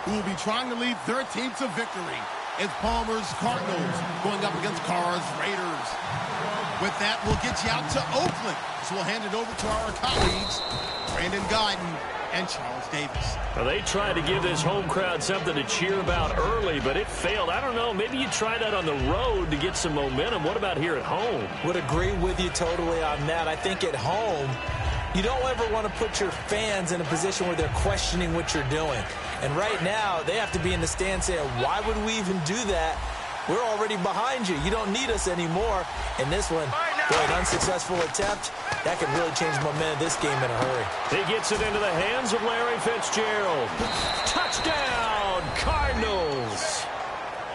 who will be trying to lead their team to victory. It's Palmer's Cardinals going up against Carr's Raiders. With that, we'll get you out to Oakland. So we'll hand it over to our colleagues, Brandon Guyton and Charles Davis. Well, they tried to give this home crowd something to cheer about early, but it failed. I don't know. Maybe you try that on the road to get some momentum. What about here at home? Would agree with you totally on that. I think at home, you don't ever want to put your fans in a position where they're questioning what you're doing. And right now, they have to be in the stand saying, why would we even do that? We're already behind you. You don't need us anymore. And this one, boy, an unsuccessful attempt. That could really change the momentum of this game in a hurry. He gets it into the hands of Larry Fitzgerald. Touchdown, Cardinals.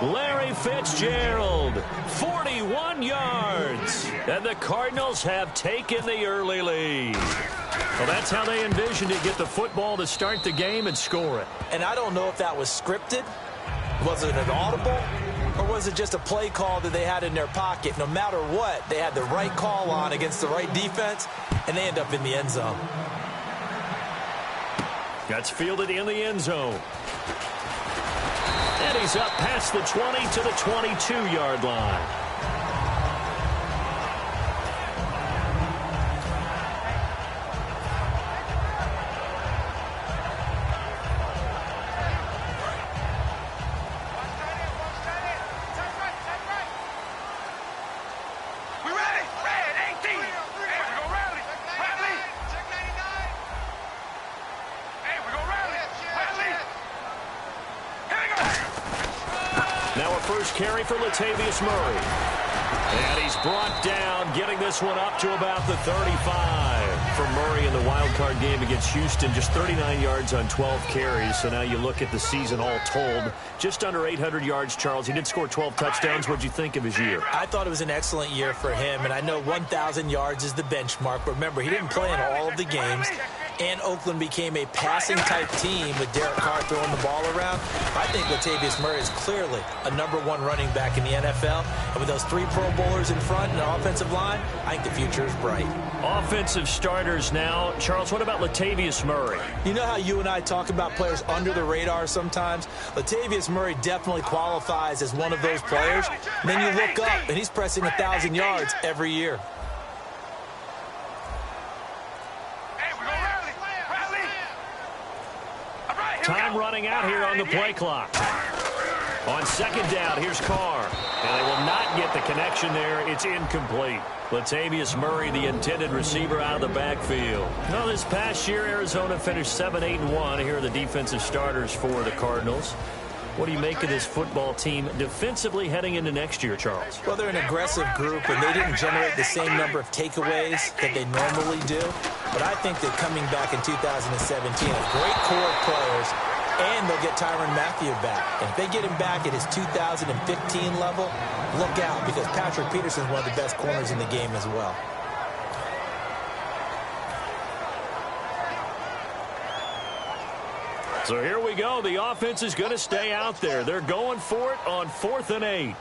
Larry Fitzgerald, 41 yards. And the Cardinals have taken the early lead. Well, that's how they envisioned it, get the football to start the game and score it. And I don't know if that was scripted. Was it an audible? Or was it just a play call that they had in their pocket? No matter what, they had the right call on against the right defense, and they end up in the end zone. That's fielded in the end zone. And he's up past the 20 to the 22-yard line. First carry for Latavius Murray. And he's brought down, getting this one up to about the 35. For Murray in the wild card game against Houston, just 39 yards on 12 carries. So now you look at the season all told, just under 800 yards, Charles. He did score 12 touchdowns. What'd you think of his year? I thought it was an excellent year for him, and I know 1,000 yards is the benchmark. But remember, he didn't play in all of the games. And Oakland became a passing-type team with Derek Carr throwing the ball around. I think Latavius Murray is clearly a #1 running back in the NFL. And with those 3 Pro Bowlers in front and an offensive line, I think the future is bright. Offensive starters now. Charles, what about Latavius Murray? You know how you and I talk about players under the radar sometimes? Latavius Murray definitely qualifies as one of those players. And then you look up, and he's pressing 1,000 yards every year. Time running out here on the play clock. On second down, here's Carr. And they will not get the connection there. It's incomplete. Latavius Murray, the intended receiver, out of the backfield. Now, this past year, Arizona finished 7-8-1. Here are the defensive starters for the Cardinals. What do you make of this football team defensively heading into next year, Charles? Well, they're an aggressive group, and they didn't generate the same number of takeaways that they normally do. But I think that coming back in 2017, a great core of players, and they'll get Tyrann Mathieu back. And if they get him back at his 2015 level, look out, because Patrick Peterson's one of the best corners in the game as well. So here we go. The offense is going to stay out there. They're going for it on 4th and 8.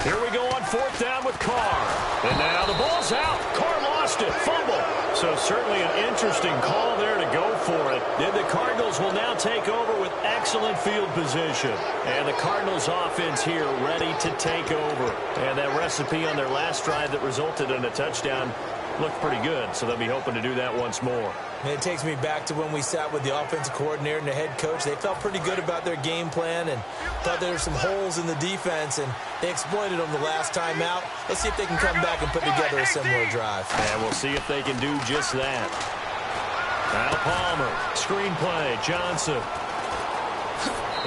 Here we go on 4th down with Carr. And now the ball's out. Carr lost it. Fumble. So certainly an interesting call there to go for it. And the Cardinals will now take over with excellent field position. And the Cardinals offense here ready to take over. And that recipe on their last drive that resulted in a touchdown looked pretty good, so they'll be hoping to do that once more. And it takes me back to when we sat with the offensive coordinator and the head coach. They felt pretty good about their game plan and thought there were some holes in the defense, and they exploited them the last time out. Let's see if they can come back and put together a similar drive. And we'll see if they can do just that. Kyle Palmer, screenplay, Johnson.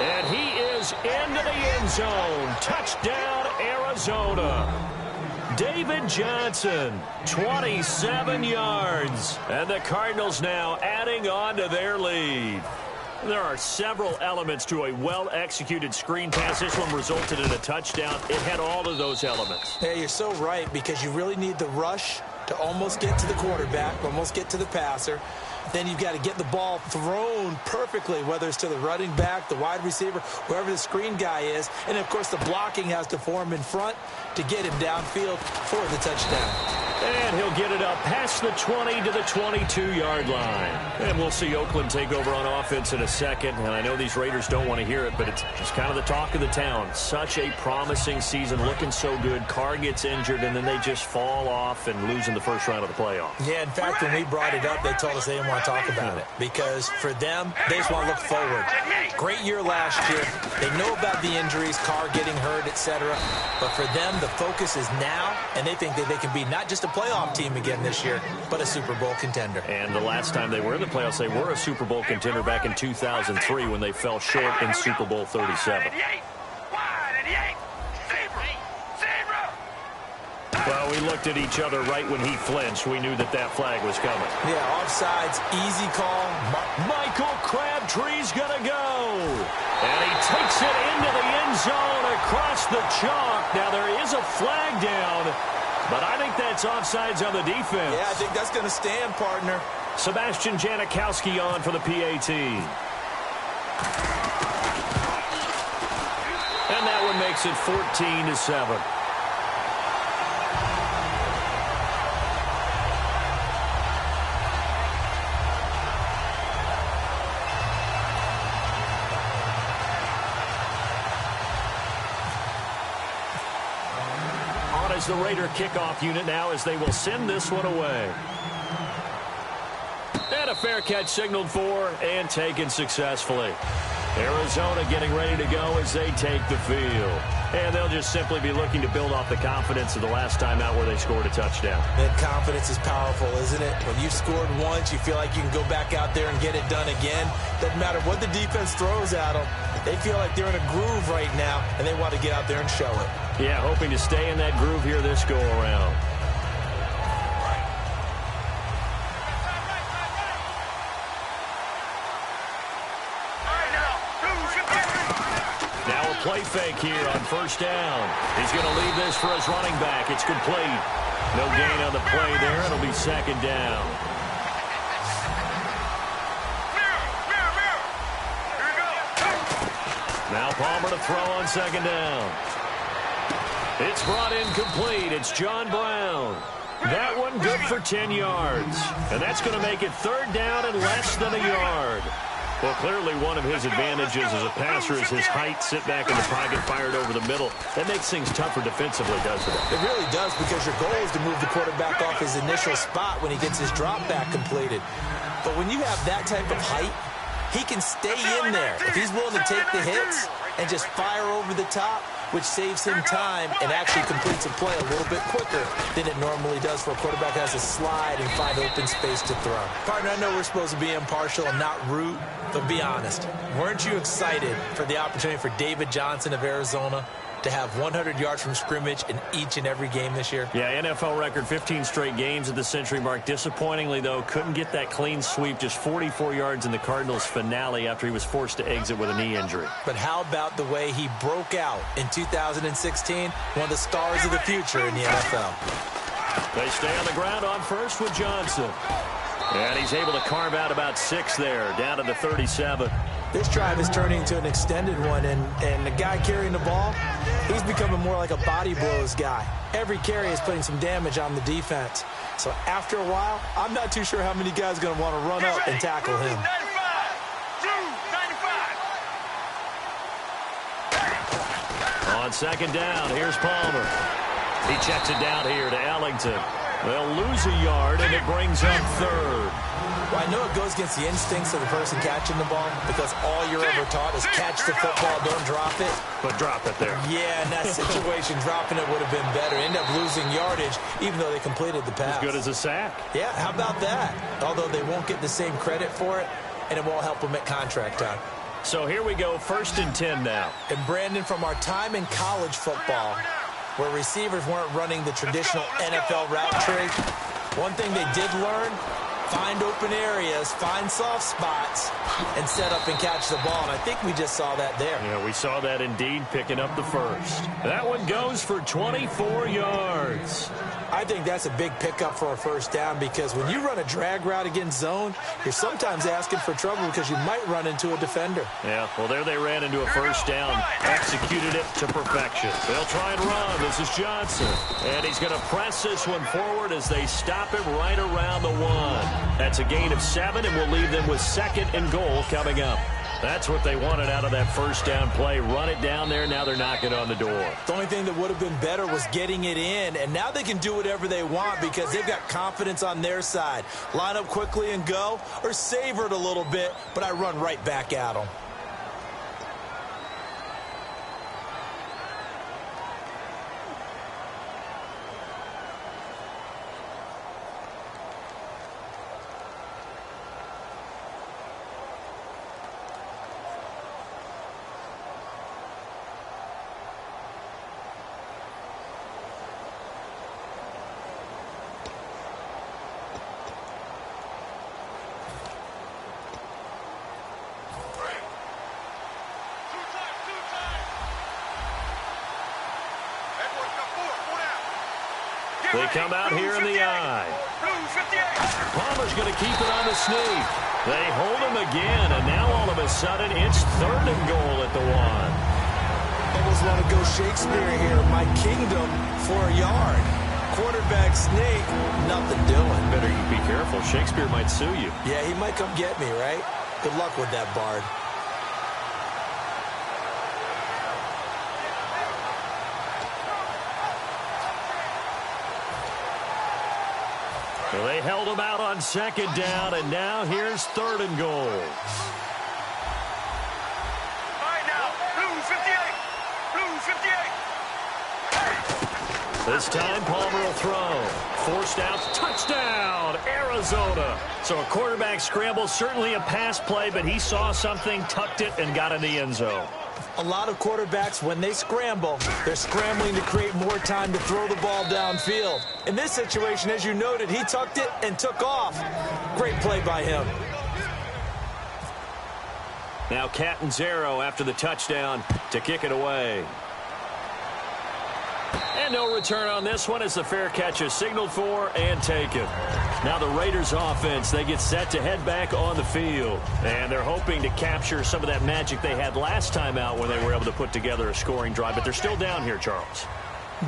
And he is into the end zone. Touchdown, Arizona. David Johnson, 27 yards. And the Cardinals now adding on to their lead. There are several elements to a well-executed screen pass. This one resulted in a touchdown. It had all of those elements. Yeah, you're so right, because you really need the rush to almost get to the quarterback, almost get to the passer. Then you've got to get the ball thrown perfectly, whether it's to the running back, the wide receiver, wherever the screen guy is. And, of course, the blocking has to form in front to get him downfield for the touchdown. And he'll get it up past the 20 to the 22-yard line. And we'll see Oakland take over on offense in a second. And I know these Raiders don't want to hear it, but it's kind of the talk of the town. Such a promising season, looking so good. Carr gets injured, and then they just fall off and lose in the first round of the playoffs. Yeah, in fact, when we brought it up, they told us they didn't want to talk about it. Because for them, they just want to look forward. Great year last year. They know about the injuries, Carr getting hurt, etc. But for them, the focus is now, and they think that they can be not just a playoff team again this year, but a Super Bowl contender. And the last time they were in the playoffs, they were a Super Bowl contender back in 2003 when they fell short in Super Bowl 37. Well, we looked at each other right when he flinched. We knew that that flag was coming. Yeah, offsides, easy call. Michael Crabtree's going to go. And he takes it into the end zone across the chalk. Now, there is a flag down, but I think that's offsides on the defense. Yeah, I think that's going to stand, partner. Sebastian Janikowski on for the PAT. And that one makes it 14-7. As the Raider kickoff unit now as they will send this one away. And a fair catch signaled for and taken successfully. Arizona getting ready to go as they take the field. And they'll just simply be looking to build off the confidence of the last time out where they scored a touchdown. That confidence is powerful, isn't it? When you've scored once, you feel like you can go back out there and get it done again. Doesn't matter what the defense throws at them. They feel like they're in a groove right now, and they want to get out there and show it. Yeah, hoping to stay in that groove here this go-around. Now a play fake here on first down. He's going to leave this for his running back. It's complete. No gain on the play there. It'll be second down. Now Palmer to throw on second down. It's brought in complete. It's John Brown. That one good for 10 yards. And that's going to make it third down and less than a yard. Well, clearly one of his advantages as a passer is his height, sit back in the pocket, fired over the middle. That makes things tougher defensively, doesn't it? It really does, because your goal is to move the quarterback off his initial spot when he gets his drop back completed. But when you have that type of height, he can stay in there if he's willing to take the hits and just fire over the top, which saves him time and actually completes a play a little bit quicker than it normally does for a quarterback who has to slide and find open space to throw. Partner, I know we're supposed to be impartial and not root, but be honest. Weren't you excited for the opportunity for David Johnson of Arizona to have 100 yards from scrimmage in each and every game this year? Yeah, NFL record 15 straight games at the century mark. Disappointingly, though, couldn't get that clean sweep, just 44 yards in the Cardinals' finale after he was forced to exit with a knee injury. But how about the way he broke out in 2016? One of the stars of the future in the NFL. They stay on the ground on first with Johnson. And he's able to carve out about 6 there, down to the 37. This drive is turning into an extended one, and the guy carrying the ball, he's becoming more like a body blows guy. Every carry is putting some damage on the defense. So after a while, I'm not too sure how many guys are going to want to run up and tackle him. On second down, here's Palmer. He checks it down here to Ellington. They'll lose a yard, and it brings up third. Well, I know it goes against the instincts of the person catching the ball, because all you're ever taught is catch the football, don't drop it. But drop it there. Yeah, in that situation, dropping it would have been better. End up losing yardage, even though they completed the pass. As good as a sack. Yeah, how about that? Although they won't get the same credit for it, and it won't help them at contract time. So here we go, 1st and 10 now. And Brandon, from our time in college football, where receivers weren't running the traditional NFL route tree, one thing they did learn: find open areas, find soft spots, and set up and catch the ball. And I think we just saw that there. Yeah, we saw that indeed, picking up the first. That one goes for 24 yards. I think that's a big pickup for a first down because when you run a drag route against zone, you're sometimes asking for trouble because you might run into a defender. Yeah, well, there they ran into a first down, executed it to perfection. They'll try and run. This is Johnson, and he's going to press this one forward as they stop him right around the 1. That's a gain of 7, and we'll leave them with 2nd and goal coming up. That's what they wanted out of that first down play. Run it down there. Now they're knocking on the door. The only thing that would have been better was getting it in, and now they can do whatever they want because they've got confidence on their side. Line up quickly and go, or savor it a little bit, but I run right back at them. They come out here in the eye. Palmer's going to keep it on the sneak. They hold him again, and now all of a sudden it's 3rd and goal at the 1. Almost want to go Shakespeare here. My kingdom for a yard. Quarterback sneak, nothing doing. Better you be careful. Shakespeare might sue you. Yeah, he might come get me, right? Good luck with that, Bard. Well, they held him out on 2nd down, and now here's 3rd and goal. All right, now, blue 58. Blue 58. This time, Palmer will throw. Forced out, touchdown, Arizona. So a quarterback scramble, certainly a pass play, but he saw something, tucked it, and got in the end zone. A lot of quarterbacks, when they scramble, they're scrambling to create more time to throw the ball downfield. In this situation, as you noted, he tucked it and took off. Great play by him. Now Catanzaro after the touchdown to kick it away. And no return on this one as the fair catch is signaled for and taken. Now the Raiders offense, they get set to head back on the field. And they're hoping to capture some of that magic they had last time out when they were able to put together a scoring drive. But they're still down here, Charles.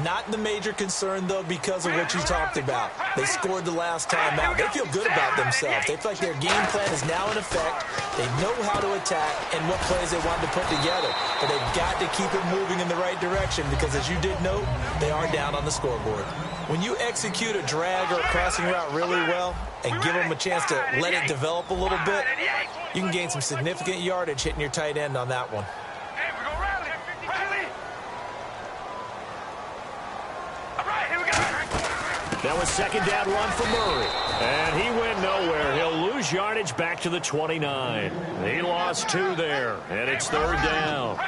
Not the major concern, though, because of what you talked about. They scored the last time out. They feel good about themselves. They feel like their game plan is now in effect. They know how to attack and what plays they want to put together. But they've got to keep it moving in the right direction because, as you did note, they are down on the scoreboard. When you execute a drag or a crossing route really well and give them a chance to let it develop a little bit, you can gain some significant yardage hitting your tight end on that one. That was 2nd down run for Murray. And he went nowhere. He'll lose yardage back to the 29. He lost 2 there, and it's 3rd down.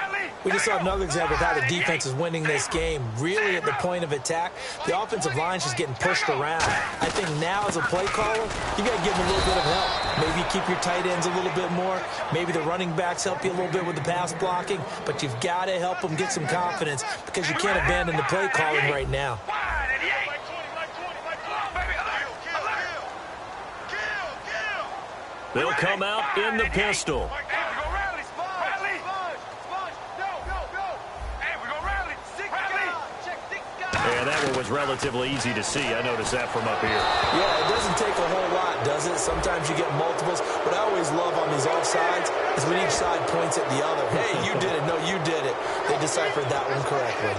We just saw another example of how the defense is winning this game. Really at the point of attack, the offensive line's just getting pushed around. I think now as a play caller, you got to give them a little bit of help. Maybe you keep your tight ends a little bit more. Maybe the running backs help you a little bit with the pass blocking. But you've got to help them get some confidence because you can't abandon the play calling right now. They'll come out in the pistol. And that one was relatively easy to see. I noticed that from up here. Yeah, it doesn't take a whole lot, does it? Sometimes you get multiples. What I always love on these offsides is when each side points at the other. Hey, you did it. No, you did it. They deciphered that one correctly.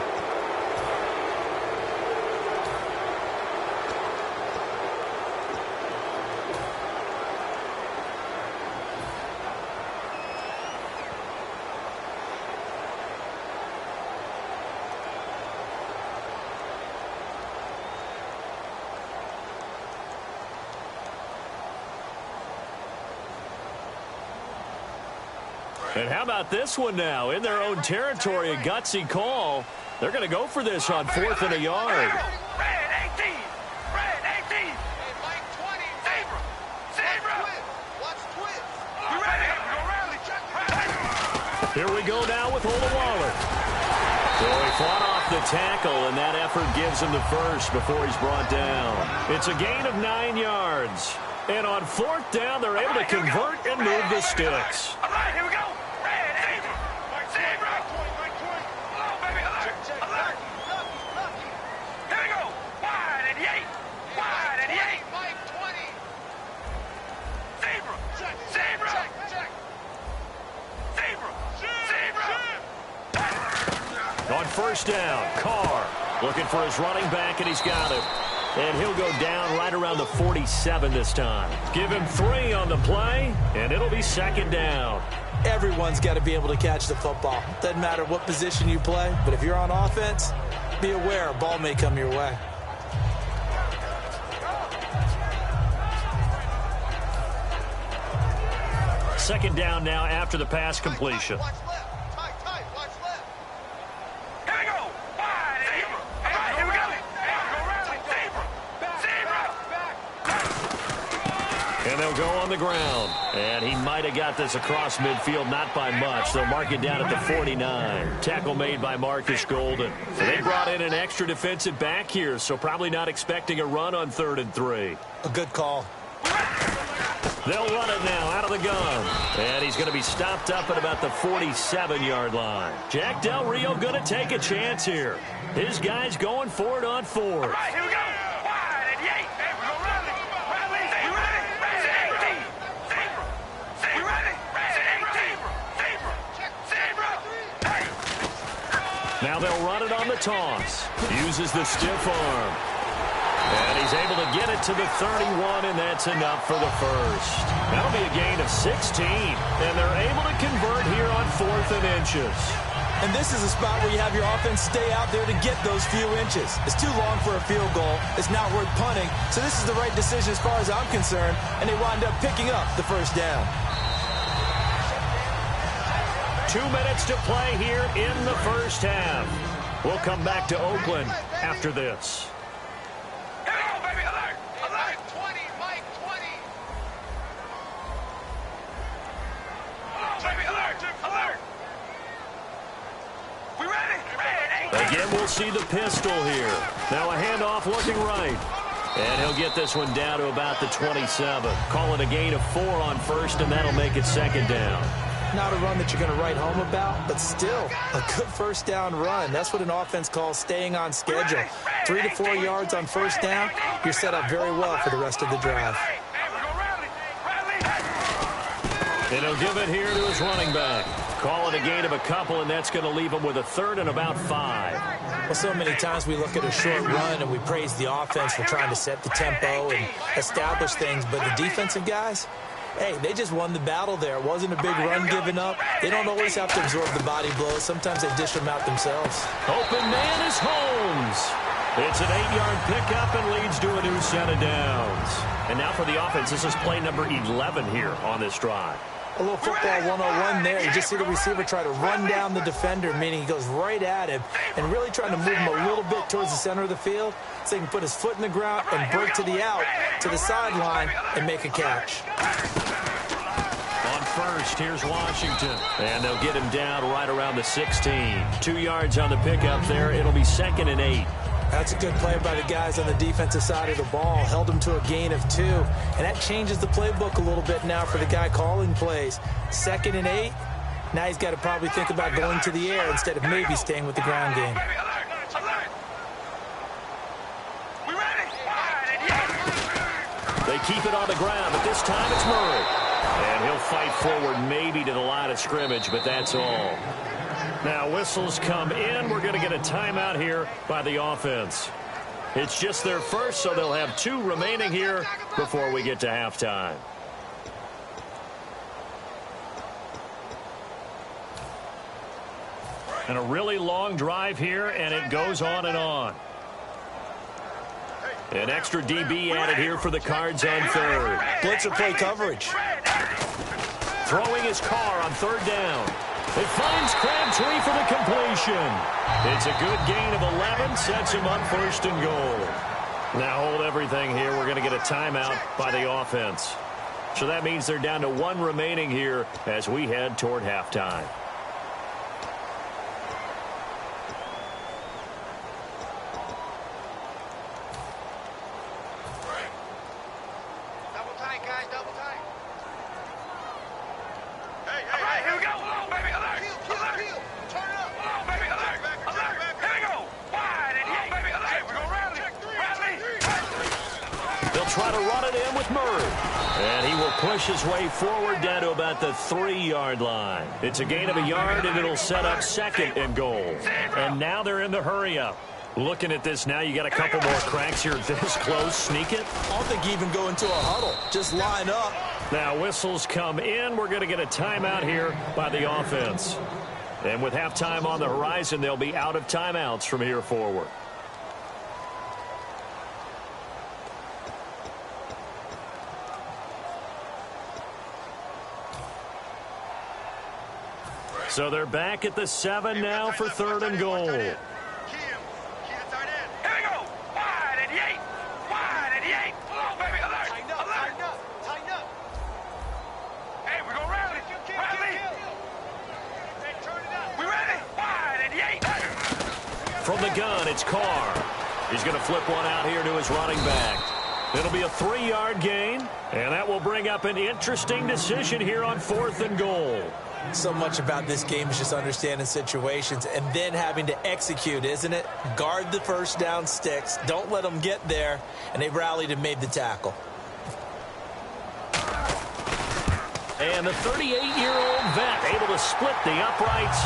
And how about this one now? In their own territory, a gutsy call. They're going to go for this on 4th and a yard. Red 18. Red 18. Mike 20. Zebra. Zebra. Watch twist. You ready? Go rally. Here we go now with Olawaller. So he fought off the tackle, and that effort gives him the first before he's brought down. It's a gain of 9 yards. And on 4th down, they're able to convert and move the sticks. All right, here we go. Red, zebra. Zebra. Hello, baby. Alert. Here we go. Wide and yay. Wide and yay. Mike 20. Zebra. Zebra. Zebra. Zebra. On 1st down, Carr looking for his running back, and he's got him. And he'll go down right around the 47 this time. Give him 3 on the play, and it'll be 2nd down. Everyone's got to be able to catch the football. Doesn't matter what position you play, but if you're on offense, be aware a ball may come your way. Second down now after the pass completion. Watch left. Tight. Watch left. Here we go. Wide. Zebra. All right, here we go. And they'll go on the ground. And he might have got this across midfield, not by much. They'll mark it down at the 49. Tackle made by Marcus Golden. So they brought in an extra defensive back here, so probably not expecting a run on 3rd and 3. A good call. They'll run it now out of the gun. And he's going to be stopped up at about the 47-yard line. Jack Del Rio going to take a chance here. His guy's going for it on 4th. All right, here we go. Wide and yay. Hey, we go rally. Rally. We ready? Zebra. We ready? Zebra. Hey. Now they'll run it on the toss. Uses the stiff arm. And he's able to get it to the 31, and that's enough for the first. That'll be a gain of 16, and they're able to convert here on 4th and inches. And this is a spot where you have your offense stay out there to get those few inches. It's too long for a field goal. It's not worth punting. So this is the right decision as far as I'm concerned, and they wind up picking up the 1st down. 2 minutes to play here in the 1st half. We'll come back to Oakland after this. Here we go, baby. Alert. 20. Mike 20. Hello, baby. Alert. We ready? Again, we'll see the pistol here. Now a handoff looking right. And he'll get this one down to about the 27. Call it a gain of 4 on 1st, and that'll make it 2nd down. Not a run that you're going to write home about, but still a good 1st down run. That's what an offense calls staying on schedule. 3 to 4 yards on 1st down, you're set up very well for the rest of the drive. And he'll give it here to his running back. Call it a gain of a couple, and that's going to leave him with a 3rd and about 5. Well, so many times we look at a short run and we praise the offense for trying to set the tempo and establish things, but the defensive guys, hey, they just won the battle there. It wasn't a big run given up. They don't always have to absorb the body blows. Sometimes they dish them out themselves. Open man is Holmes. It's an 8-yard pickup and leads to a new set of downs. And now for the offense, this is play number 11 here on this drive. A little football 101 there. You just see the receiver try to run down the defender, meaning he goes right at him and really trying to move him a little bit towards the center of the field so he can put his foot in the ground and break to the out, to the sideline, and make a catch. On 1st, here's Washington. And they'll get him down right around the 16. 2 yards on the pickup there. It'll be 2nd and 8. That's a good play by the guys on the defensive side of the ball. Held them to a gain of 2. And that changes the playbook a little bit now for the guy calling plays. 2nd and 8. Now he's got to probably think about going to the air instead of maybe staying with the ground game. They keep it on the ground, but this time it's Murray. And he'll fight forward maybe to the line of scrimmage, but that's all. Now whistles come in. We're going to get a timeout here by the offense. It's just their first, so they'll have 2 remaining here before we get to halftime. And a really long drive here, and it goes on and on. An extra DB added here for the Cards on 3rd. Blitzer play coverage. Throwing his car on 3rd down. It finds Crabtree for the completion. It's a good gain of 11, sets him up 1st and goal. Now hold everything here. We're going to get a timeout by the offense. So that means they're down to 1 remaining here as we head toward halftime. push his way forward down to about the 3-yard line. It's a gain of a yard, and it'll set up 2nd and goal. And now they're in the hurry-up. Looking at this now, you got a couple more cracks here this close. Sneak it. I don't think even go into a huddle. Just line up. Now whistles come in. We're going to get a timeout here by the offense. And with halftime on the horizon, they'll be out of timeouts from here forward. So they're back at the 7 now for 3rd and goal. From the gun, it's Carr. He's going to flip one out here to his running back. It'll be a 3-yard gain, and that will bring up an interesting decision here on 4th and goal. So much about this game is just understanding situations and then having to execute, isn't it? Guard the first down sticks. Don't let them get there, and they rallied and made the tackle. And the 38-year-old vet able to split the uprights.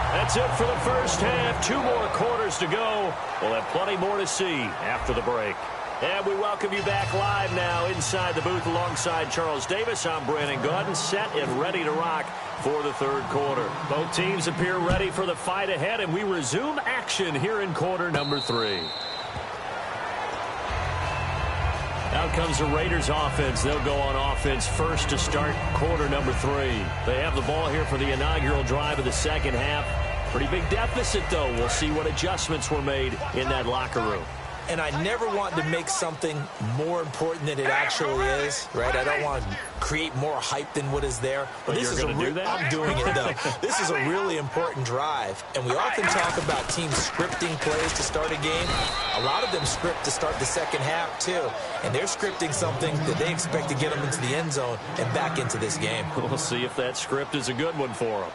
That's it for the first half. 2 more quarters to go. We'll have plenty more to see after the break. And we welcome you back live now inside the booth alongside Charles Davis. I'm Brandon Gaudin, set and ready to rock for the 3rd quarter. Both teams appear ready for the fight ahead, and we resume action here in quarter number 3. Out comes the Raiders offense. They'll go on offense first to start quarter number 3. They have the ball here for the inaugural drive of the 2nd half. Pretty big deficit, though. We'll see what adjustments were made in that locker room. And I never want to make something more important than it actually is, right? I don't want to create more hype than what is there. But this is do that? I'm doing it, though. This is a really important drive. And we often talk about teams scripting plays to start a game. A lot of them script to start the 2nd half, too. And they're scripting something that they expect to get them into the end zone and back into this game. We'll see if that script is a good one for them.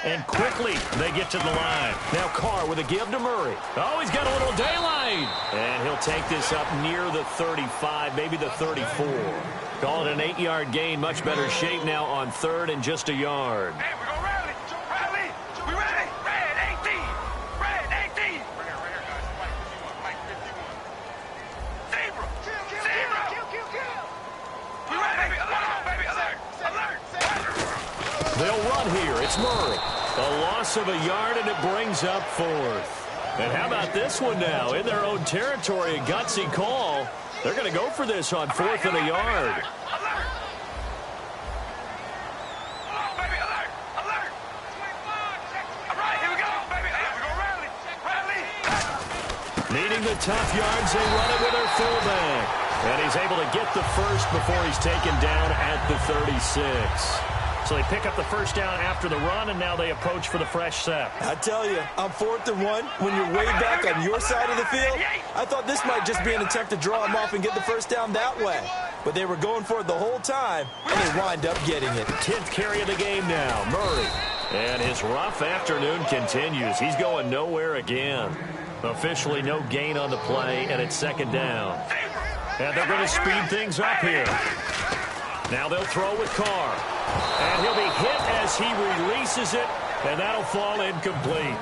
And quickly, they get to the line. Now Carr with a give to Murray. Oh, he's got a little daylight. And he'll take this up near the 35, maybe the 34. Call it an 8-yard gain. Much better shape now on 3rd and just a yard. Hey, we're going to rally. Rally. We ready? Red 18. Red 18. Right here, guys. White 51. Zebra. Zebra. We ready? Alert, baby. Alert. Alert. They'll run here. It's Murray. A loss of a yard, and it brings up 4th. And how about this one now? In their own territory, a gutsy call. They're going to go for this on 4th and a yard. Needing the tough yards, they run it with their fullback. And he's able to get the first before he's taken down at the 36. So they pick up the first down after the run, and now they approach for the fresh set. I tell you, on 4th and 1, when you're way back on your side of the field, I thought this might just be an attempt to draw him off and get the first down that way. But they were going for it the whole time, and they wind up getting it. 10th carry of the game now, Murray. And his rough afternoon continues. He's going nowhere again. Officially no gain on the play, and it's 2nd down. And they're going to speed things up here. Now they'll throw with Carr. And he'll be hit as he releases it, and that'll fall incomplete.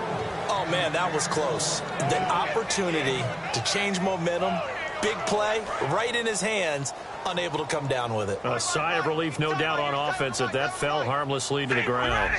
Oh, man, that was close. The opportunity to change momentum, big play, right in his hands, unable to come down with it. A sigh of relief, no doubt, on offense that that fell harmlessly to the ground.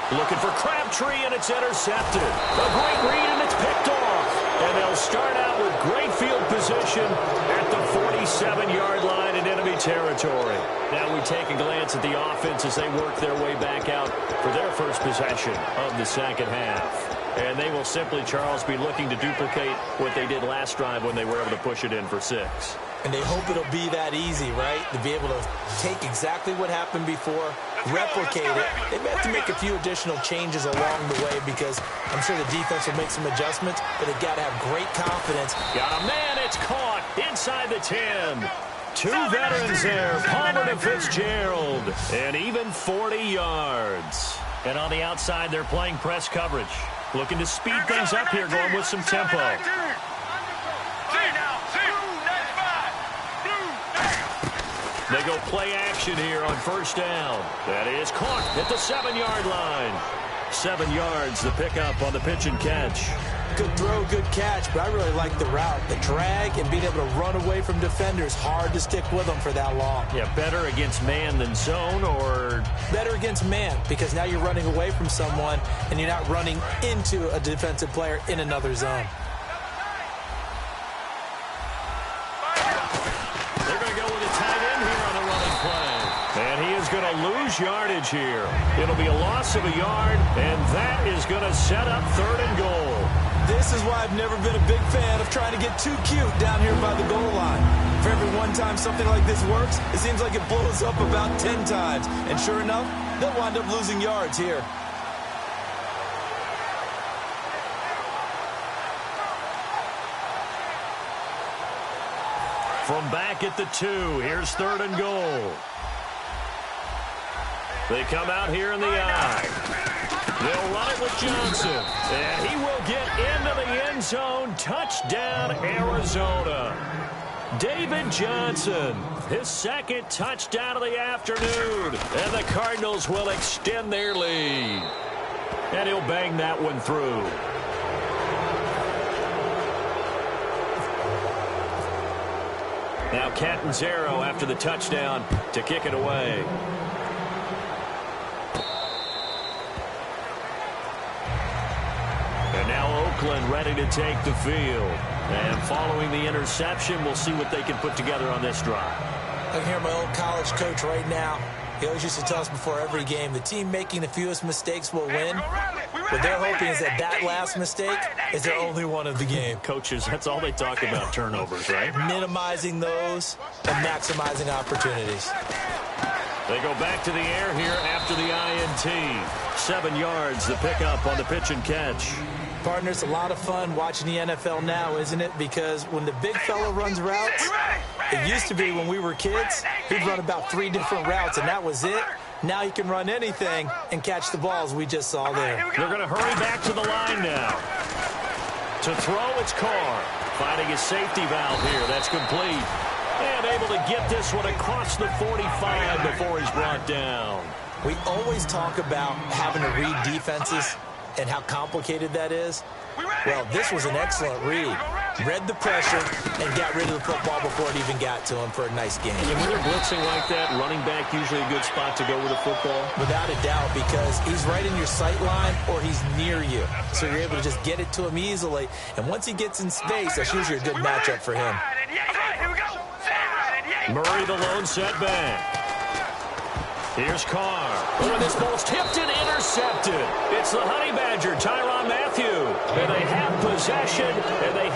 Looking for Crabtree, and it's intercepted. A great read, and it's picked off. And they'll start out with great field position at the 47-yard line in enemy territory. Now we take a glance at the offense as they work their way back out for their first possession of the 2nd half. And they will simply, Charles, be looking to duplicate what they did last drive when they were able to push it in for 6. And they hope it'll be that easy, right? To be able to take exactly what happened before, replicate it. They may have to make a few additional changes along the way because I'm sure the defense will make some adjustments, but they've got to have great confidence. Got a man, it's caught inside the 10. Two veterans there, Palmer to Fitzgerald, and even 40 yards. And on the outside, they're playing press coverage. Looking to speed things up here, going with some tempo. They go play action here on first down. That is caught at the 7-yard line. 7 yards, the pickup on the pitch and catch. Good throw, good catch, but I really like the route. The drag and being able to run away from defenders, hard to stick with them for that long. Yeah, better against man than zone, or? Better against man, because now you're running away from someone and you're not running into a defensive player in another zone. They're going to go with a tight end here on the running play. And he is going to lose yardage here. It'll be a loss of a yard, and that is going to set up 3rd and goal. This is why I've never been a big fan of trying to get too cute down here by the goal line. For every one time something like this works, it seems like it blows up about 10 times. And sure enough, they'll wind up losing yards here. From back at the 2, here's 3rd and goal. They come out here in the I. They'll run it with Johnson, and he will get into the end zone. Touchdown, Arizona. David Johnson, his 2nd touchdown of the afternoon, and the Cardinals will extend their lead. And he'll bang that one through. Now Catanzaro after the touchdown to kick it away. And now Oakland ready to take the field. And following the interception, we'll see what they can put together on this drive. I can hear my old college coach right now. He always used to tell us before every game, the team making the fewest mistakes will win. What they're hoping is that last mistake is their only one of the game. Coaches, that's all they talk about, turnovers, right? Minimizing those and maximizing opportunities. They go back to the air here after the INT. 7 yards, the pickup on the pitch and catch. Partner, it's a lot of fun watching the NFL now, isn't it? Because when the big fella runs routes, it used to be when we were kids, he'd run about 3 different routes, and that was it. Now he can run anything and catch the balls we just saw there. They're going to hurry back to the line now. To throw, it's Carr. Finding his safety valve here. That's complete. And able to get this one across the 45 before he's brought down. We always talk about having to read defenses and how complicated that is. Well, this was an excellent read. Read the pressure and got rid of the football before it even got to him for a nice game. And when they're blitzing like that, running back usually a good spot to go with a football? Without a doubt, because he's right in your sight line or he's near you. So you're able to just get it to him easily. And once he gets in space, that's usually a good matchup for him. Murray the lone setback. Here's Carr. Oh, this ball's tipped and intercepted. It's the Honey Badger, Tyrann Mathieu. And they have possession, and they